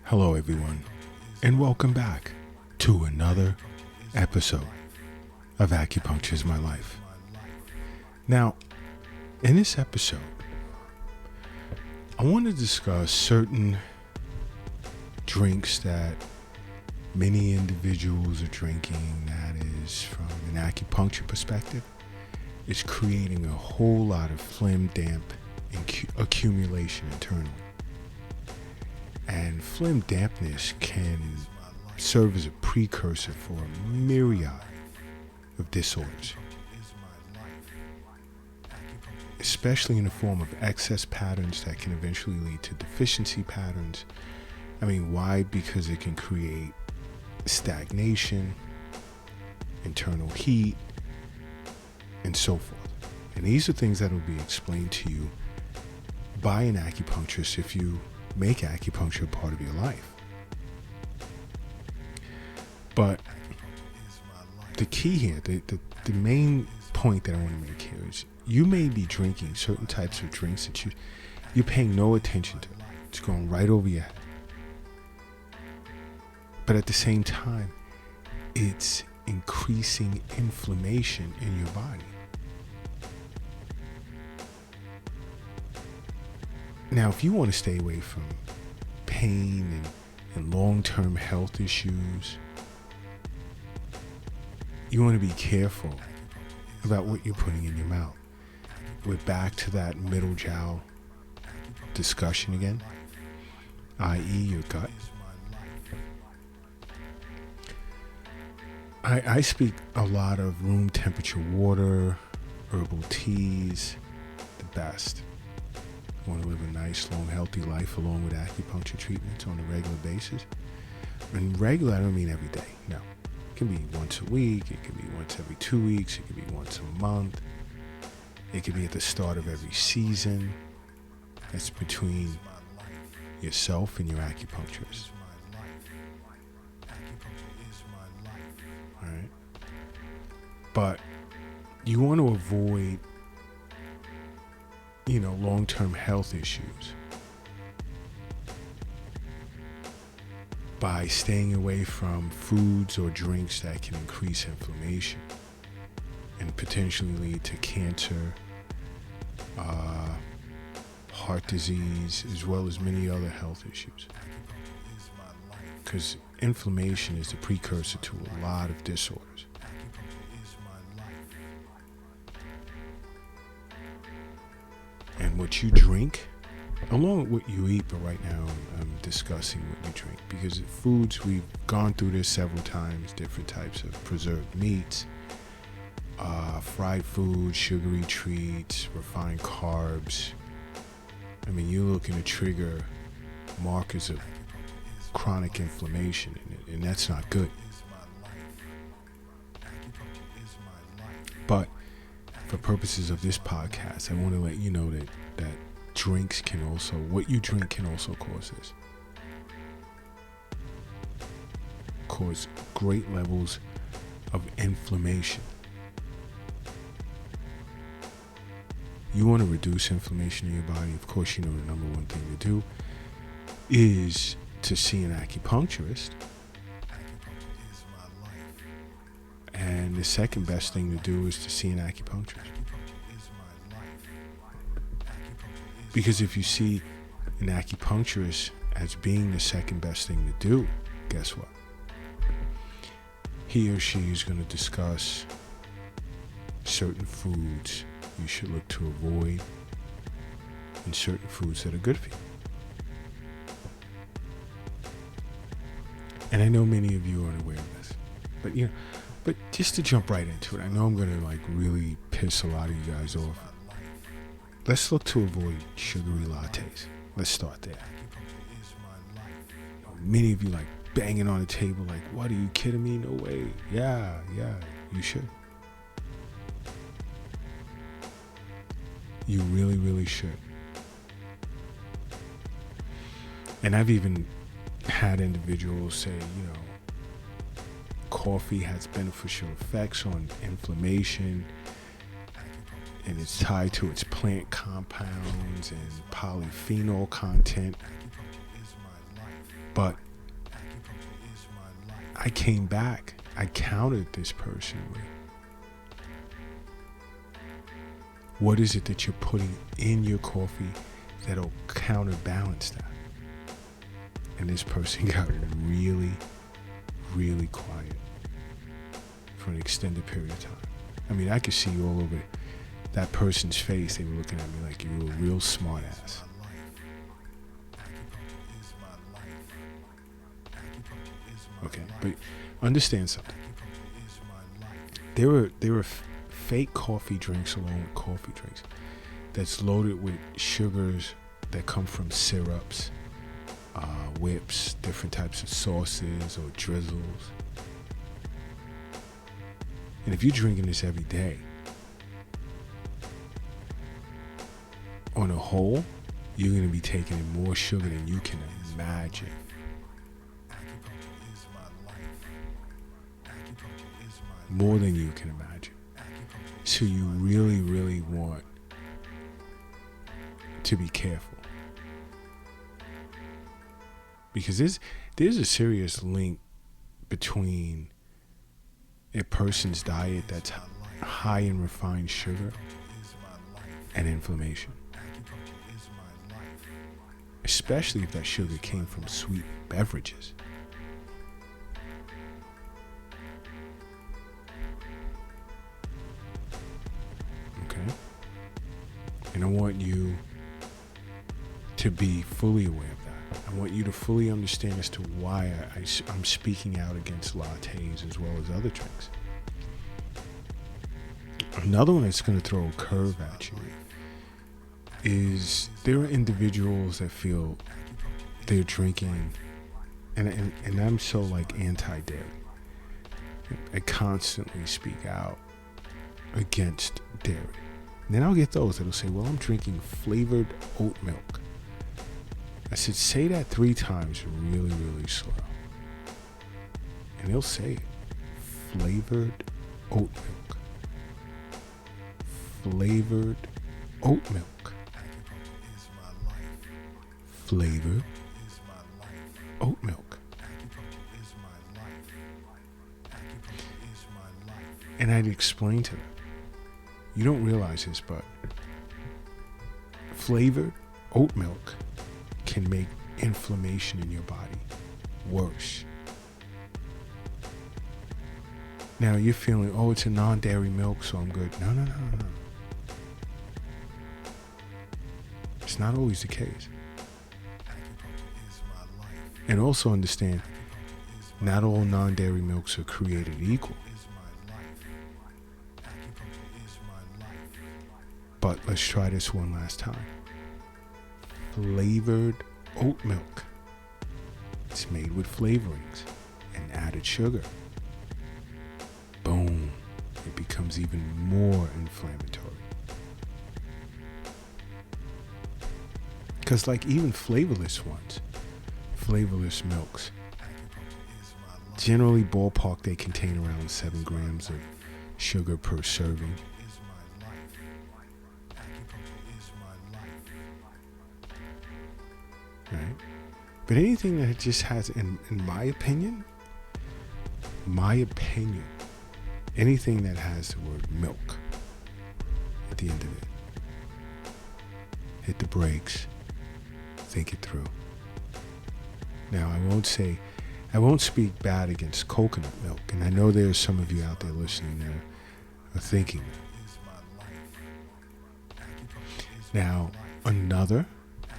Hello, everyone, and welcome back to another episode of Acupuncture is My Life. Now, in this episode, I want to discuss certain drinks that many individuals are drinking that is, from an acupuncture perspective, is creating a whole lot of phlegm damp accumulation internally. And phlegm dampness can serve as a precursor for a myriad of disorders, especially in the form of excess patterns that can eventually lead to deficiency patterns. Why? Because it can create stagnation, internal heat, and so forth. And these are things that will be explained to you by an acupuncturist if you make acupuncture a part of your life. But the key here, the main point that I want to make here is you may be drinking certain types of drinks that you're paying no attention to. It's going right over your head. But at the same time, it's increasing inflammation in your body. Now, if you want to stay away from pain and long-term health issues, you want to be careful about what you're putting in your mouth. We're back to that middle jowl discussion again, i.e. your gut. I speak a lot of room temperature water, herbal teas, the best. Want to live a nice, long, healthy life along with acupuncture treatments on a regular basis. And regular, I don't mean every day. No. It can be once a week. It can be once every 2 weeks. It can be once a month. It can be at the start of every season. That's between yourself and your acupuncturist. All right. But you want to avoid long-term health issues by staying away from foods or drinks that can increase inflammation and potentially lead to cancer, heart disease, as well as many other health issues. Because inflammation is the precursor to a lot of disorders. And what you drink, along with what you eat, but right now I'm discussing what you drink, because foods, we've gone through this several times, different types of preserved meats, fried foods, sugary treats, refined carbs. You're looking to trigger markers of chronic inflammation, and that's not good. But for purposes of this podcast, I want to let you know that drinks can also, what you drink can also cause this. Cause great levels of inflammation. You want to reduce inflammation in your body. Of course, the number one thing to do is to see an acupuncturist. And the second best thing to do is to see an acupuncturist. Because if you see an acupuncturist as being the second best thing to do, guess what? He or she is going to discuss certain foods you should look to avoid and certain foods that are good for you. And I know many of you aren't aware of this, but just to jump right into it, I know I'm going to really piss a lot of you guys off. Let's look to avoid sugary lattes. Let's start there. Many of you banging on the table what, are you kidding me? No way. Yeah, you should. You really, really should. And I've even had individuals say, coffee has beneficial effects on inflammation, and it's tied to its plant compounds and polyphenol content. But I came back. I countered this person with, what is it that you're putting in your coffee that'll counterbalance that? And this person got really, really quiet for an extended period of time. I mean, I could see all over that person's face. They were looking at me like, you were a real smart ass. Okay, but understand something. There were fake coffee drinks along with coffee drinks that's loaded with sugars that come from syrups, whips, different types of sauces or drizzles. And if you're drinking this every day, on a whole, you're going to be taking in more sugar than you can imagine. More than you can imagine. So you really, really want to be careful. Because there's a serious link between a person's diet that's high in refined sugar and inflammation. Especially if that sugar came from sweet beverages. Okay? And I want you to be fully aware of that. I want you to fully understand as to why I'm speaking out against lattes as well as other drinks. Another one that's going to throw a curve at you is there are individuals that feel they're drinking, and I'm so like anti-dairy. I constantly speak out against dairy. And then I'll get those that'll say, well, I'm drinking flavored oat milk. I said, say that 3 times really, really slow. And they'll say it. Flavored oat milk. Flavored oat milk. Flavored oat milk. And I'd explain to them, you don't realize this, but flavored oat milk can make inflammation in your body worse. Now you're feeling, oh, it's a non-dairy milk, so I'm good. No. It's not always the case. And also understand, not all non-dairy milks are created equal. But let's try this one last time. Flavored oat milk. It's made with flavorings and added sugar. Boom. It becomes even more inflammatory. Because like even flavorless ones, flavorless milks, generally ballpark they contain around 7 grams of sugar per serving. Right? But anything that just has, in my opinion, anything that has the word milk at the end of it, hit the brakes, think it through. Now, I won't speak bad against coconut milk, and I know there's some of you out there listening that are thinking that. Now, another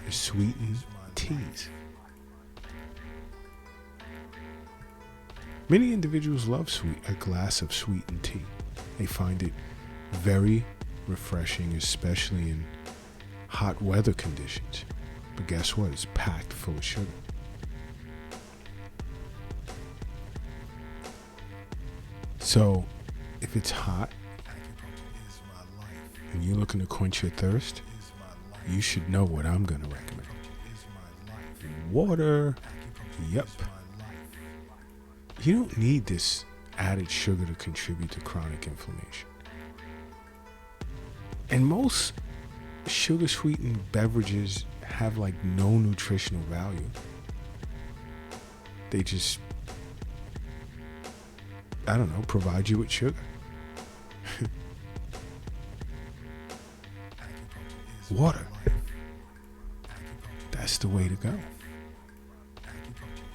is sweetened teas. Many individuals love a glass of sweetened tea. They find it very refreshing, especially in hot weather conditions. But guess what? It's packed full of sugar. So, if it's hot and you're looking to quench your thirst, you should know what I'm going to recommend. Water. Yep. You don't need this added sugar to contribute to chronic inflammation. And most sugar-sweetened beverages have like no nutritional value. They just, I don't know, provide you with sugar. Water. That's the way to go.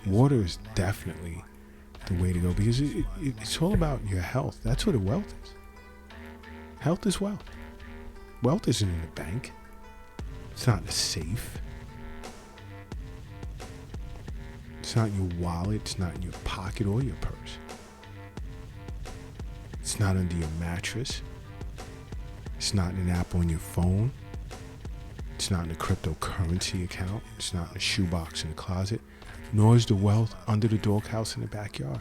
Water is definitely the way to go, because it's all about your health. That's what a wealth is. Health is wealth. Wealth isn't in a bank. It's not in a safe. It's not in your wallet. It's not in your pocket or your purse. It's not under your mattress. It's not in an app on your phone. It's not in a cryptocurrency account. It's not in a shoebox in the closet. Nor is the wealth under the doghouse in the backyard.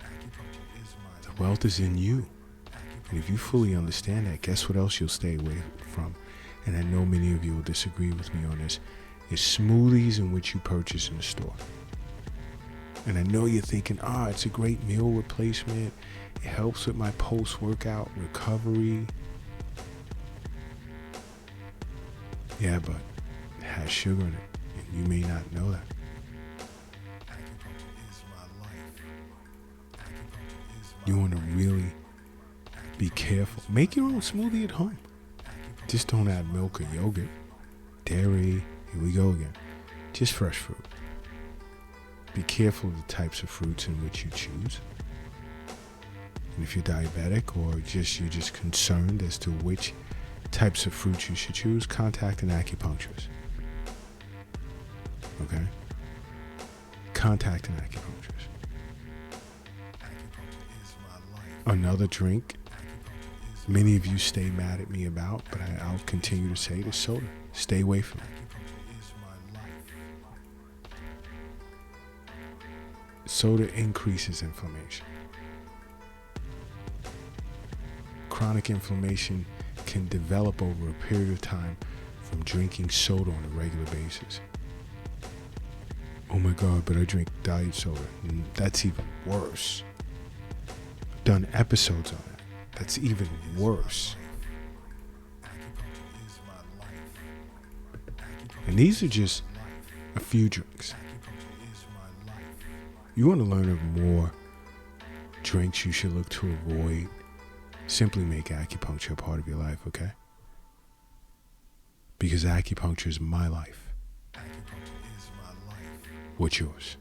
The wealth is in you. And if you fully understand that, guess what else you'll stay away from? And I know many of you will disagree with me on this. Is smoothies in which you purchase in the store. And I know you're thinking, it's a great meal replacement. It helps with my post-workout recovery. Yeah, but it has sugar in it. And you may not know that. You want to really be careful. Make your own smoothie at home. Just don't add milk or yogurt, dairy. Here we go again. Just fresh fruit. Be careful of the types of fruits in which you choose. And if you're diabetic or you're just concerned as to which types of fruits you should choose, contact an acupuncturist. Okay? Contact an acupuncturist. Another drink many of you stay mad at me about, but I'll continue to say this: soda. Stay away from it. Soda increases inflammation. Chronic inflammation can develop over a period of time from drinking soda on a regular basis. Oh my God, but I drink diet soda. That's even worse. I've done episodes on it. That's even worse. And these are just a few drinks. You want to learn of more drinks you should look to avoid? Simply make acupuncture a part of your life, okay? Because acupuncture is my life. What's yours?